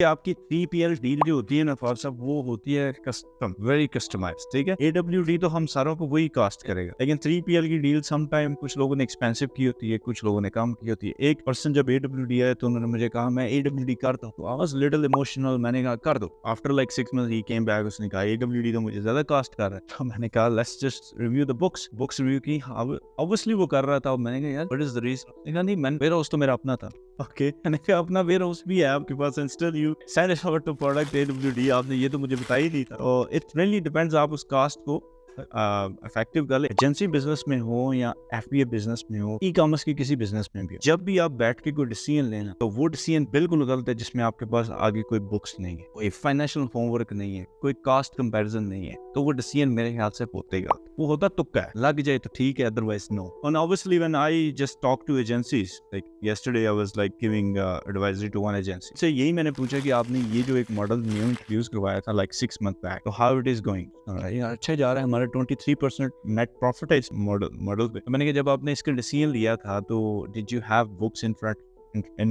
आपकी 3PL deal जो होती है ना फॉर सब, वो होती है कस्टम, वेरी कस्टमाइज्ड, ठीक है। AWD तो हम सारों को वही कास्ट करेगा, लेकिन 3PL की डील सम टाइम कुछ लोगों ने एक्सपेंसिव की होती है, कुछ लोगों ने कम की होती है। एक पर्सन जब AWD आया तो उन्होंने मुझे कहा मैं AWD करता हूँ, तो आई वाज लिटिल इमोशनल। मैंने कहा कर दो। आफ्टर लाइक 6 मंथ्स ही केम बैक, उसने कहा AWD तो मुझे ज्यादा कास्ट कर रहा है। तो मैंने कहा let's just review the books review की। ऑब्वियसली वो कर रहा था। मैंने कहा यार व्हाट इज द रीजन? कहा नहीं, मेरा हाउस तो मेरा अपना था। ओके, मैंने कहा अपना वेयर हाउस भी है आपके पास and still you send it over to product AWD, आपने ये तो मुझे बताया ही नहीं था। तो इट रियली डिपेंड्स आप उस कास्ट को इफेक्टिव कर ले। एजेंसी बिजनेस में हो या FBA बिजनेस में हो, ई कॉमर्स की किसी बिजनेस में भी हो, जब भी आप बैठ के कोई डिसीजन लेना, तो वो डिसीजन बिल्कुल गलत है जिसमें आपके पास आगे कोई बुक्स नहीं है, कोई फाइनेंशियल होमवर्क नहीं है, कोई कास्ट कंपैरिजन नहीं है। तो वो डिसीजन मेरे ख्याल से होते ही गलत, वो होता तुक्का है, लग जाए तो ठीक है, otherwise no. And obviously when I just talk to agencies, like yesterday I was like giving advisory to one agency, से यही मैंने पूछा कि आपने ये जो एक मॉडल न्यू इंट्रोड्यूस करवाया था like 6 months back, तो how it is going? यार अच्छा जा रहा है, हमारा 23% नेट प्रॉफिट है इस मॉडल पे। तो मैंने कहा जब आपने इसका डिसीजन लिया था तो did you have books in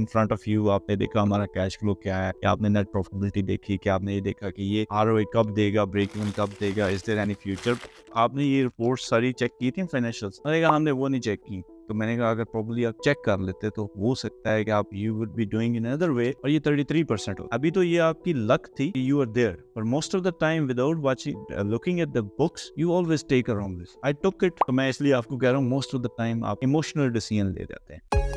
front of you? आपने देखा हमारा कैश फ्लो क्या है, क्या आपने नेट प्रॉफिटेबिलिटी देखी, क्या आपने ये देखा कि ये ROI कब देगा, ब्रेक इवन कब देगा, इज देयर एनी फ्यूचर? आपने ये रिपोर्ट सारी चेक की थी फाइनेंशियल्स? मैंने कहा हमने वो नहीं चेक की। तो मैंने कहा अगर प्रॉपर्ली आप चेक कर लेते तो हो सकता है कि आप you would be doing in other way, और ये 33% हो। अभी तो ये आपकी लक थी कि यू आर देयर, पर most of the time without watching looking at the books you always take a wrong decision. I took it. तो मैं इसलिए आपको कह रहा हूँ मोस्ट ऑफ द टाइम आप इमोशनल डिसीजन ले जाते हैं।